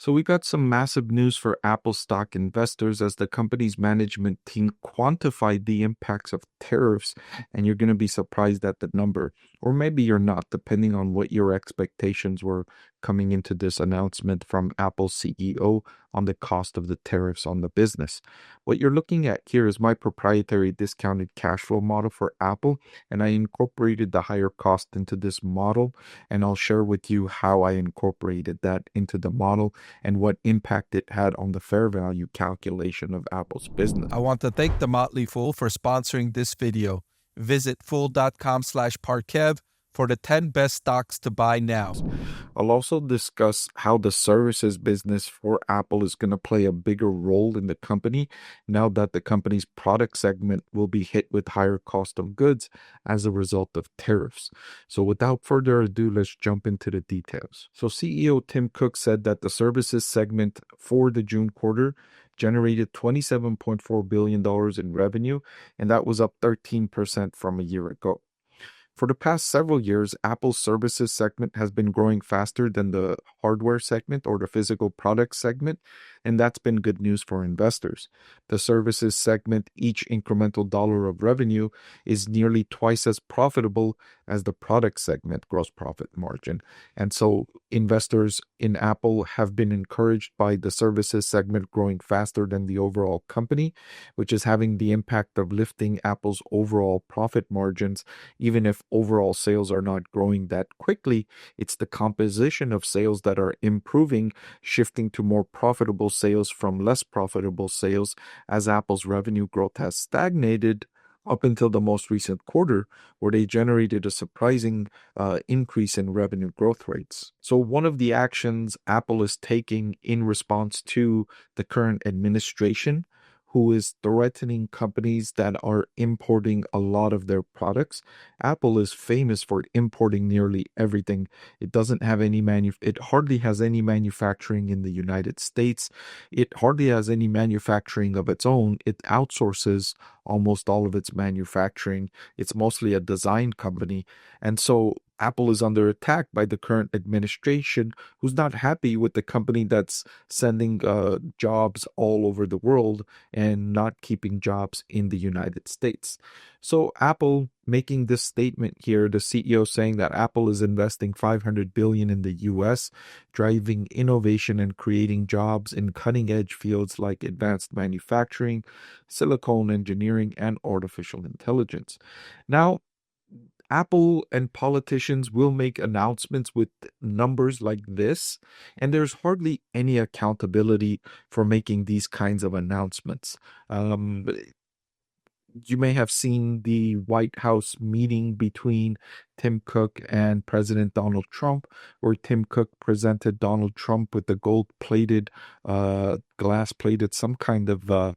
So we got some massive news for Apple stock investors as the company's management team quantified the impacts of tariffs, and you're going to be surprised at the number, or maybe you're not, depending on what your expectations were coming into this announcement from Apple's CEO on the cost of the tariffs on the business. What you're looking at here is my proprietary discounted cash flow model for Apple, and I incorporated the higher cost into this model, and I'll share with you how I incorporated that into the model and what impact it had on the fair value calculation of Apple's business. I want to thank the Motley Fool for sponsoring this video. Visit fool.com/parkev for the 10 best stocks to buy now. I'll also discuss how the services business for Apple is going to play a bigger role in the company now that the company's product segment will be hit with higher cost of goods as a result of tariffs. So without further ado, let's jump into the details. So CEO Tim Cook said that the services segment for the June quarter generated $27.4 billion in revenue, and that was up 13% from a year ago. For the past several years, Apple's services segment has been growing faster than the hardware segment or the physical product segment, and that's been good news for investors. The services segment, each incremental dollar of revenue is nearly twice as profitable as the product segment gross profit margin. And so investors in Apple have been encouraged by the services segment growing faster than the overall company, which is having the impact of lifting Apple's overall profit margins, even if overall sales are not growing that quickly. It's the composition of sales that are improving, shifting to more profitable sales from less profitable sales as Apple's revenue growth has stagnated up until the most recent quarter, where they generated a surprising increase in revenue growth rates. So one of the actions Apple is taking in response to the current administration, who is threatening companies that are importing a lot of their products. Apple is famous for importing nearly everything. It doesn't have any it hardly has any manufacturing in the United States. It hardly has any manufacturing of its own. It outsources almost all of its manufacturing. It's mostly a design company. And so Apple is under attack by the current administration, who's not happy with the company that's sending jobs all over the world and not keeping jobs in the United States. So Apple making this statement here, the CEO saying that Apple is investing $500 billion in the US, driving innovation and creating jobs in cutting-edge fields like advanced manufacturing, silicone engineering, and artificial intelligence. Now, Apple and politicians will make announcements with numbers like this, and there's hardly any accountability for making these kinds of announcements. You may have seen the White House meeting between Tim Cook and President Donald Trump, where Tim Cook presented Donald Trump with the gold-plated, glass-plated, some kind of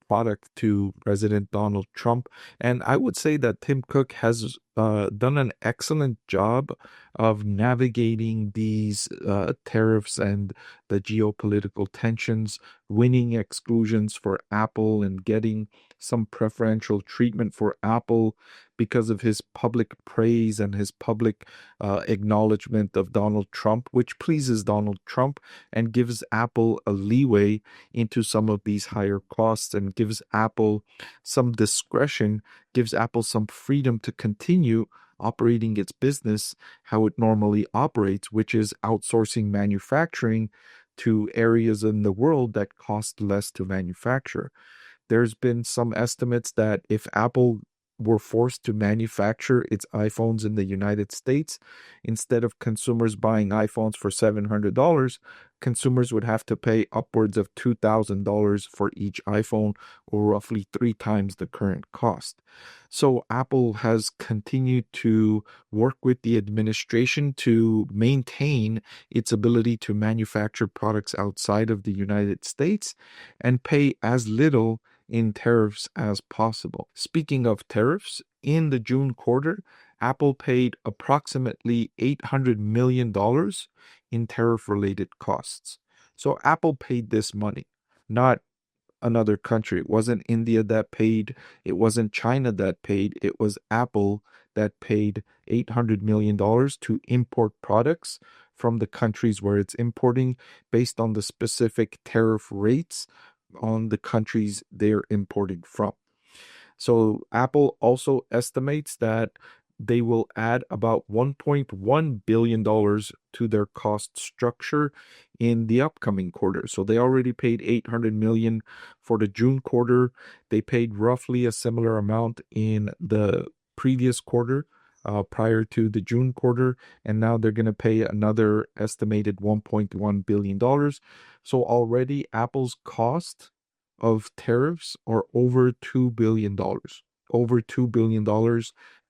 product to President Donald Trump. And I would say that Tim Cook has done an excellent job of navigating these tariffs and the geopolitical tensions, winning exclusions for Apple and getting some preferential treatment for Apple because of his public praise and his public acknowledgement of Donald Trump, which pleases Donald Trump and gives Apple a leeway into some of these higher costs and gives Apple some discretion, gives Apple some freedom to continue operating its business how it normally operates, which is outsourcing manufacturing to areas in the world that cost less to manufacture. There's been some estimates that if Apple were forced to manufacture its iPhones in the United States, instead of consumers buying iPhones for $700, consumers would have to pay upwards of $2,000 for each iPhone, or roughly 3 times the current cost. So Apple has continued to work with the administration to maintain its ability to manufacture products outside of the United States and pay as little in tariffs as possible. Speaking of tariffs, in the June quarter, Apple paid approximately $800 million in tariff-related costs. So Apple paid this money, not another country. It wasn't India that paid. It wasn't China that paid. It was Apple that paid $800 million to import products from the countries where it's importing based on the specific tariff rates on the countries they're importing from. So Apple also estimates that they will add about $1.1 billion to their cost structure in the upcoming quarter. So they already paid $800 million for the June quarter. They paid roughly a similar amount in the previous quarter, prior to the June quarter, and now they're going to pay another estimated $1.1 billion. So already Apple's cost of tariffs are over $2 billion. Over $2 billion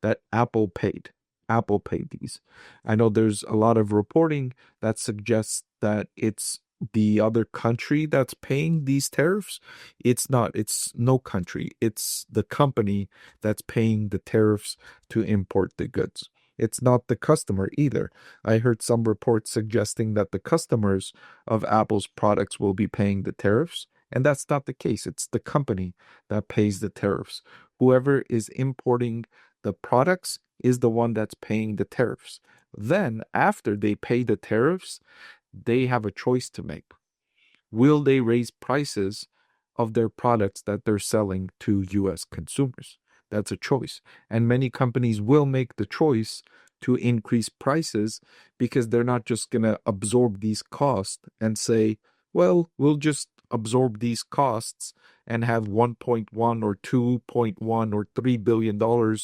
that Apple paid. Apple paid these. I know there's a lot of reporting that suggests that it's the other country that's paying these tariffs. It's not. It's no country. It's the company that's paying the tariffs to import the goods. It's not the customer either. I heard some reports suggesting that the customers of Apple's products will be paying the tariffs, and that's not the case. It's the company that pays the tariffs. Whoever is importing the products is the one that's paying the tariffs. Then, after they pay the tariffs, they have a choice to make. Will they raise prices of their products that they're selling to US consumers? That's a choice. And many companies will make the choice to increase prices because they're not just going to absorb these costs and say, well, we'll just absorb these costs and have 1.1 or 2.1 or $3 billion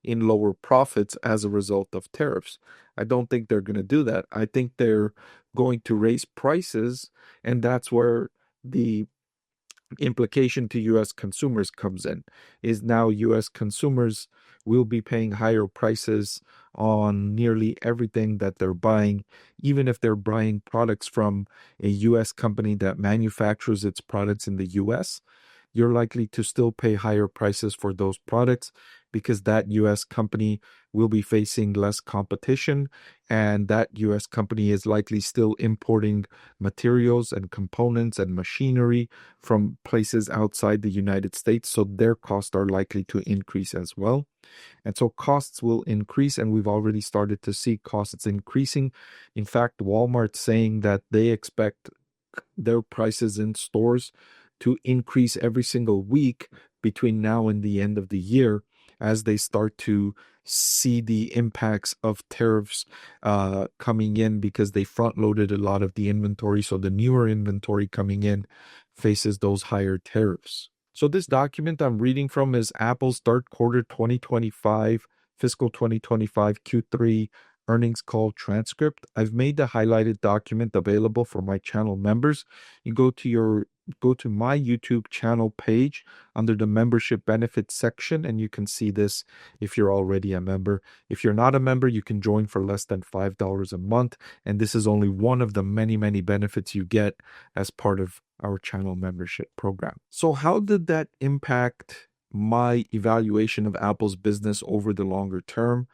in lower profits as a result of tariffs. I don't think they're going to do that. I think they're going to raise prices, and that's where the implication to US consumers comes in. Is now US consumers will be paying higher prices on nearly everything that they're buying, even if they're buying products from a US company that manufactures its products in the US. You're likely to still pay higher prices for those products because that US company will be facing less competition, and that US company is likely still importing materials and components and machinery from places outside the United States, so their costs are likely to increase as well. And so costs will increase, and we've already started to see costs increasing. In fact, Walmart's saying that they expect their prices in stores to increase every single week between now and the end of the year as they start to see the impacts of tariffs coming in, because they front loaded a lot of the inventory. So the newer inventory coming in faces those higher tariffs. So this document I'm reading from is Apple's third quarter 2025, fiscal 2025 Q3 earnings call transcript. I've made the highlighted document available for my channel members. You go to my YouTube channel page under the membership benefits section, and you can see this if you're already a member. If you're not a member, you can join for less than $5 a month, and this is only one of the many, many benefits you get as part of our channel membership program. So how did that impact my evaluation of Apple's business over the longer term?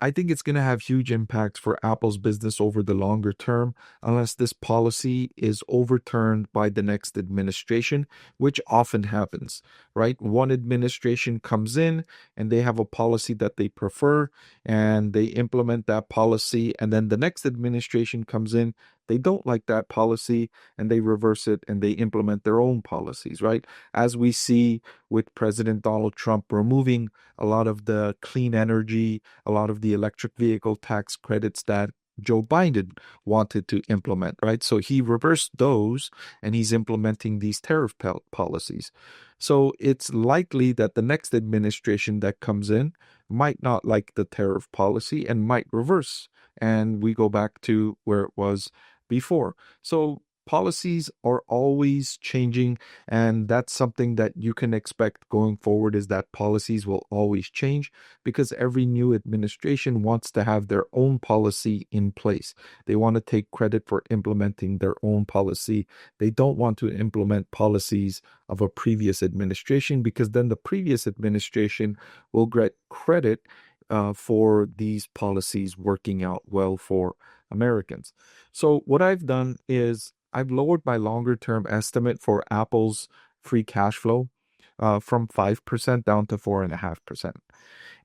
I think it's going to have huge impacts for Apple's business over the longer term unless this policy is overturned by the next administration, which often happens, right? One administration comes in and they have a policy that they prefer and they implement that policy, and then the next administration comes in, they don't like that policy and they reverse it and they implement their own policies, right? As we see with President Donald Trump removing a lot of the clean energy, a lot of the electric vehicle tax credits that Joe Biden wanted to implement, right? So he reversed those and he's implementing these tariff policies. So it's likely that the next administration that comes in might not like the tariff policy and might reverse, and we go back to where it was before. So policies are always changing, and that's something that you can expect going forward, is that policies will always change because every new administration wants to have their own policy in place. They want to take credit for implementing their own policy. They don't want to implement policies of a previous administration because then the previous administration will get credit for these policies working out well for Americans. So what I've done is I've lowered my longer term estimate for Apple's free cash flow from 5% down to 4.5%.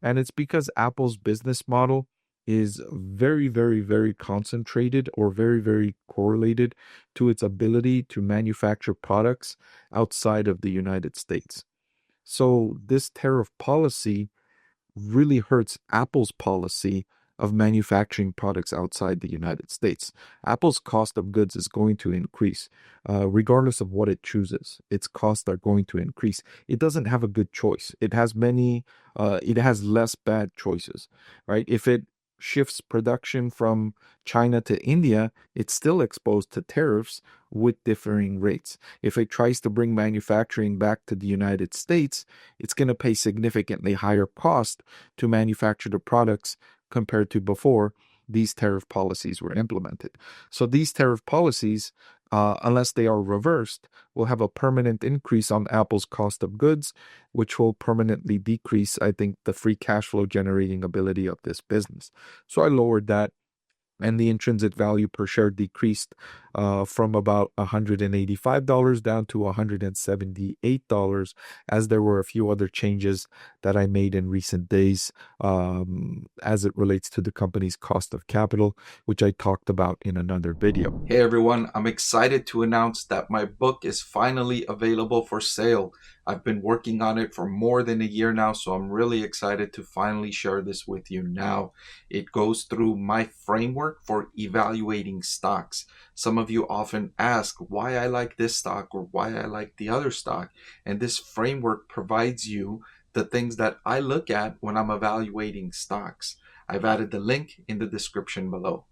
And it's because Apple's business model is very, very, very concentrated or very, very correlated to its ability to manufacture products outside of the United States. So this tariff policy really hurts Apple's policy of manufacturing products outside the United States. Apple's cost of goods is going to increase, regardless of what it chooses. Its costs are going to increase. It doesn't have a good choice. It has less bad choices, right? If it shifts production from China to India, it's still exposed to tariffs with differing rates. If it tries to bring manufacturing back to the United States, it's going to pay significantly higher cost to manufacture the products compared to before these tariff policies were implemented. So these tariff policies, unless they are reversed, will have a permanent increase on Apple's cost of goods, which will permanently decrease, I think, the free cash flow generating ability of this business. So I lowered that, and the intrinsic value per share decreased from about $185 down to $178, as there were a few other changes that I made in recent days as it relates to the company's cost of capital, which I talked about in another video. Hey everyone, I'm excited to announce that my book is finally available for sale. I've been working on it for more than a year now, so I'm really excited to finally share this with you now. It goes through my framework for evaluating stocks. Some of you often ask why I like this stock or why I like the other stock, and this framework provides you the things that I look at when I'm evaluating stocks. I've added the link in the description below.